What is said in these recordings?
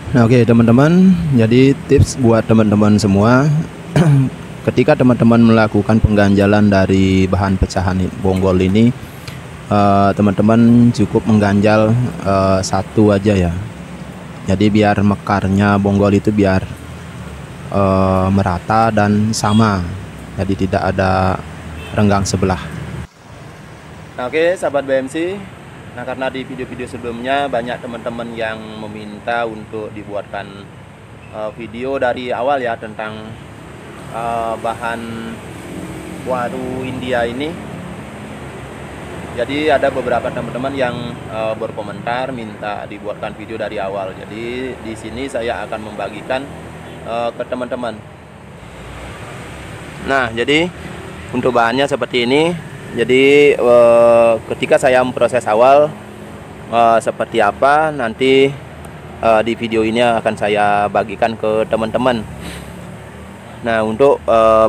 Nah, oke teman-teman, jadi tips buat teman-teman semua ketika teman-teman melakukan pengganjalan dari bahan pecahan bonggol ini, teman-teman cukup mengganjal satu aja ya. Jadi biar mekarnya bonggol itu biar merata dan sama, jadi tidak ada renggang sebelah. Nah, oke sahabat BMC, nah karena di video-video sebelumnya banyak teman-teman yang meminta untuk dibuatkan video dari awal ya tentang bahan waru India ini. Jadi ada beberapa teman-teman yang berkomentar minta dibuatkan video dari awal. Jadi di sini saya akan membagikan ke teman-teman. Nah, jadi untuk bahannya seperti ini. Jadi ketika saya memproses awal seperti apa nanti di video ini akan saya bagikan ke teman-teman. Nah, untuk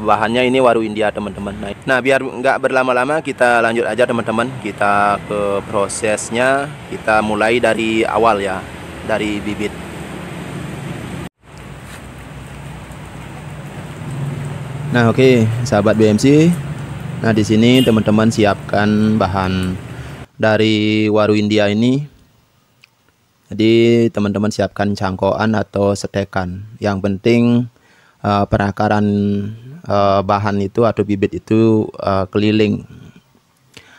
bahannya ini waru India teman-teman. Nah, biar nggak berlama-lama kita lanjut aja teman-teman. Kita ke prosesnya, kita mulai dari awal ya, dari bibit. Nah, oke sahabat BMC. Nah, di sini teman-teman siapkan bahan dari waru India ini. Jadi teman-teman siapkan cangkokan atau setekan. Yang penting perakaran bahan itu atau bibit itu keliling.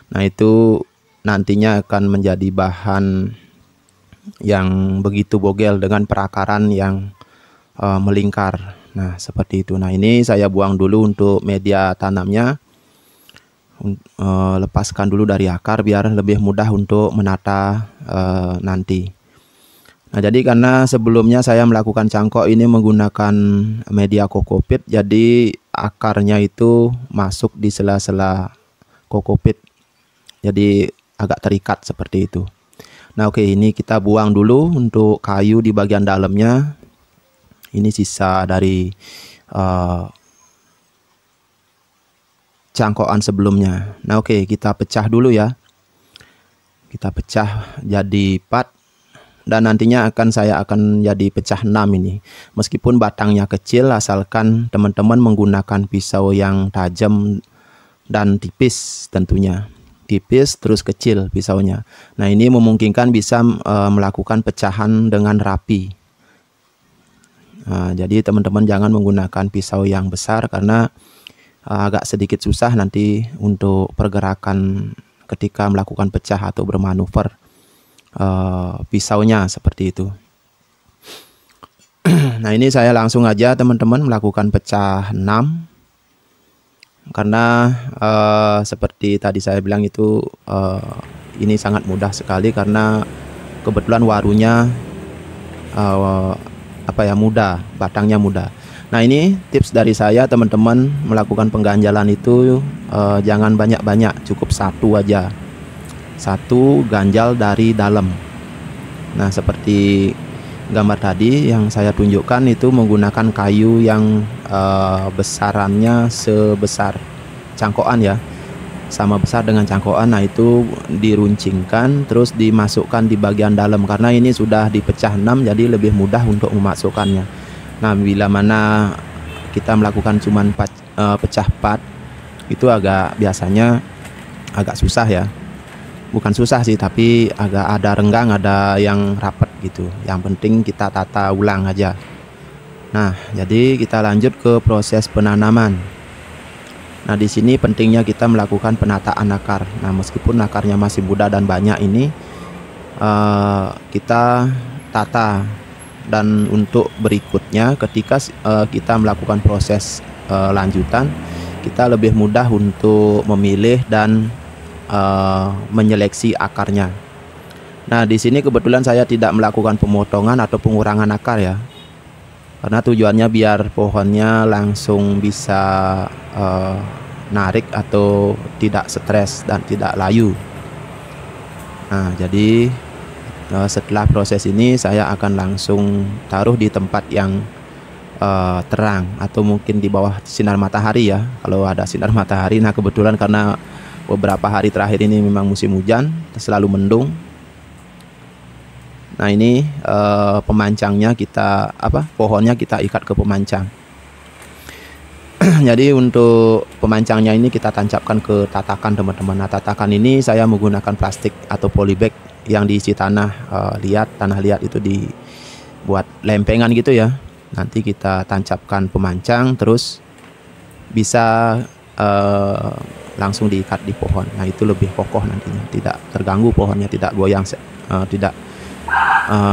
Nah, itu nantinya akan menjadi bahan yang begitu bogel dengan perakaran yang melingkar. Nah, seperti itu. Nah, ini saya buang dulu untuk media tanamnya. Lepaskan dulu dari akar biar lebih mudah untuk menata nanti. Nah, jadi karena sebelumnya saya melakukan cangkok ini menggunakan media kokopit, jadi akarnya itu masuk di sela-sela kokopit, jadi agak terikat seperti itu. Nah, oke, ini kita buang dulu untuk kayu di bagian dalamnya. Ini sisa dari cangkokan sebelumnya. Nah, oke, kita pecah dulu ya. Kita pecah jadi 4 dan nantinya saya akan jadi pecah 6 ini. Meskipun batangnya kecil, asalkan teman-teman menggunakan pisau yang tajam dan tipis tentunya. Tipis terus kecil pisaunya. Nah, ini memungkinkan bisa melakukan pecahan dengan rapi. Nah, jadi teman-teman jangan menggunakan pisau yang besar karena agak sedikit susah nanti untuk pergerakan ketika melakukan pecah atau bermanuver pisaunya seperti itu. Nah, ini saya langsung aja teman-teman melakukan pecah 6 karena seperti tadi saya bilang itu ini sangat mudah sekali karena kebetulan warunya mudah, batangnya mudah. Nah, ini tips dari saya teman-teman melakukan pengganjalan itu jangan banyak-banyak, cukup satu aja. Satu ganjal dari dalam. Nah, seperti gambar tadi yang saya tunjukkan itu menggunakan kayu yang besarannya sebesar cangkokan ya. Sama besar dengan cangkokan. Nah, itu diruncingkan terus dimasukkan di bagian dalam karena ini sudah dipecah 6 jadi lebih mudah untuk memasukkannya. Nah, bila mana kita melakukan cuman pecah 4 itu biasanya agak susah ya. Bukan susah sih, tapi agak ada renggang, ada yang rapat gitu. Yang penting kita tata ulang aja. Nah, jadi kita lanjut ke proses penanaman. Nah, di sini pentingnya kita melakukan penataan akar. Nah, meskipun akarnya masih muda dan banyak ini kita tata. Dan untuk berikutnya ketika kita melakukan proses lanjutan, kita lebih mudah untuk memilih dan menyeleksi akarnya. Nah, di sini kebetulan saya tidak melakukan pemotongan atau pengurangan akar ya, karena tujuannya biar pohonnya langsung bisa narik atau tidak stres dan tidak layu. Nah, jadi setelah proses ini saya akan langsung taruh di tempat yang terang atau mungkin di bawah sinar matahari ya, kalau ada sinar matahari. Nah, kebetulan karena beberapa hari terakhir ini memang musim hujan, selalu mendung. Nah ini pemancangnya kita pohonnya kita ikat ke pemancang. Jadi untuk pemancangnya ini kita tancapkan ke tatakan teman-teman. Nah tatakan ini saya menggunakan plastik atau polybag yang diisi tanah liat itu dibuat lempengan gitu ya. Nanti kita tancapkan pemancang, terus bisa langsung diikat di pohon. Nah itu lebih kokoh nantinya, tidak terganggu pohonnya, tidak goyang, tidak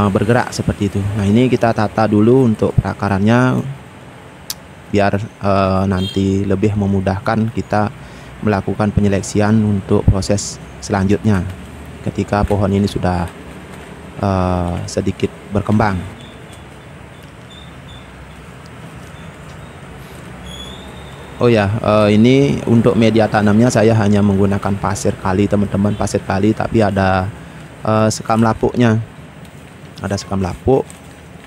bergerak seperti itu. Nah ini kita tata dulu untuk perakarannya, biar nanti lebih memudahkan kita melakukan penyeleksian untuk proses selanjutnya ketika pohon ini sudah sedikit berkembang. Oh ya, ini untuk media tanamnya saya hanya menggunakan pasir kali teman-teman, pasir kali, tapi ada sekam lapuknya, ada sekam lapuk.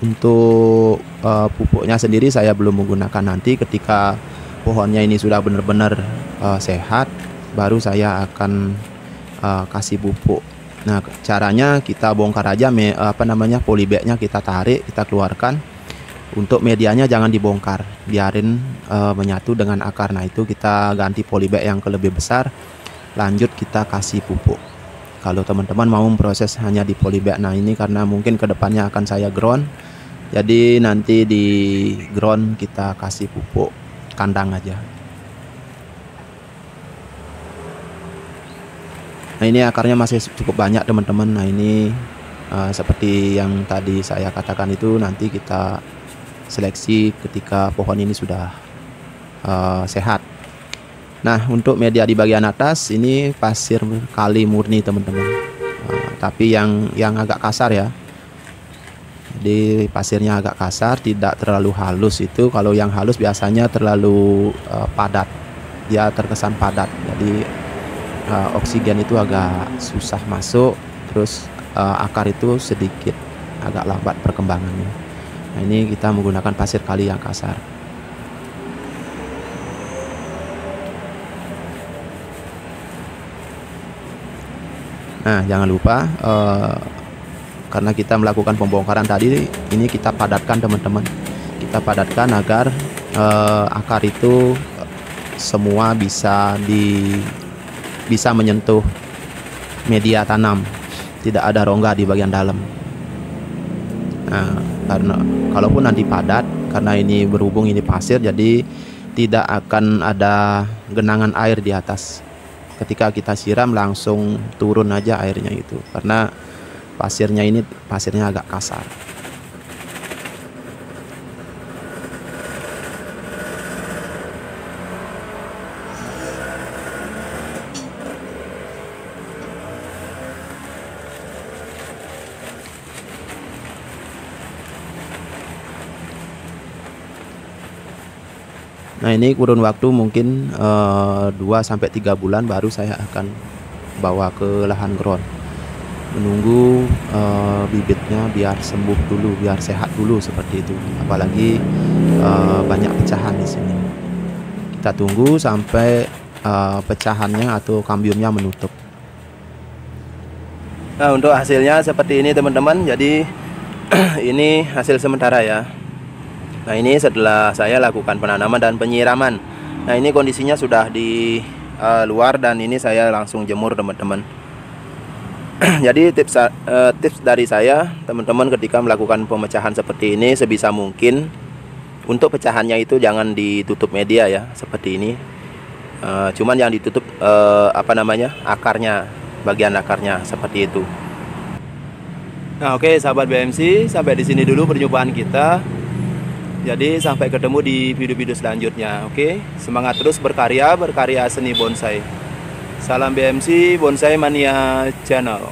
Untuk pupuknya sendiri saya belum menggunakan, nanti ketika pohonnya ini sudah benar-benar sehat baru saya akan kasih pupuk. Nah caranya kita bongkar aja polybagnya, kita tarik, kita keluarkan. Untuk medianya jangan dibongkar, biarin menyatu dengan akar. Nah itu kita ganti polybag yang lebih besar, lanjut kita kasih pupuk. Kalau teman-teman mau proses hanya di polybag, nah ini karena mungkin kedepannya akan saya ground, jadi nanti di ground kita kasih pupuk kandang aja. Nah ini akarnya masih cukup banyak teman-teman. Nah ini seperti yang tadi saya katakan itu, nanti kita seleksi ketika pohon ini sudah sehat. Nah untuk media di bagian atas ini pasir kali murni teman-teman, tapi yang agak kasar ya. Jadi pasirnya agak kasar, tidak terlalu halus. Itu kalau yang halus biasanya terlalu padat, dia terkesan padat, jadi oksigen itu agak susah masuk, terus akar itu sedikit agak lambat perkembangannya. Nah ini kita menggunakan pasir kali yang kasar. Nah jangan lupa karena kita melakukan pembongkaran tadi, ini kita padatkan teman-teman, kita padatkan agar akar itu semua bisa menyentuh media tanam, tidak ada rongga di bagian dalam. Nah karena kalaupun nanti padat, karena ini berhubung ini pasir, jadi tidak akan ada genangan air di atas. Ketika kita siram langsung turun aja airnya itu, karena pasirnya agak kasar. Nah ini kurun waktu mungkin 2-3 bulan baru saya akan bawa ke lahan ground, menunggu bibitnya biar sembuh dulu, biar sehat dulu seperti itu. Apalagi banyak pecahan di sini. Kita tunggu sampai pecahannya atau kambiumnya menutup. Nah untuk hasilnya seperti ini teman-teman. Jadi ini hasil sementara ya. Nah ini setelah saya lakukan penanaman dan penyiraman. Nah ini kondisinya sudah di luar, dan ini saya langsung jemur teman-teman. Jadi tips dari saya teman-teman, ketika melakukan pemecahan seperti ini, sebisa mungkin untuk pecahannya itu jangan ditutup media ya, seperti ini. Cuman yang ditutup akarnya, bagian akarnya seperti itu. Nah oke sahabat BMC, sampai di sini dulu perjumpaan kita. Jadi sampai ketemu di video-video selanjutnya. Oke, semangat terus berkarya seni bonsai. Salam BMC Bonsai Mania Channel.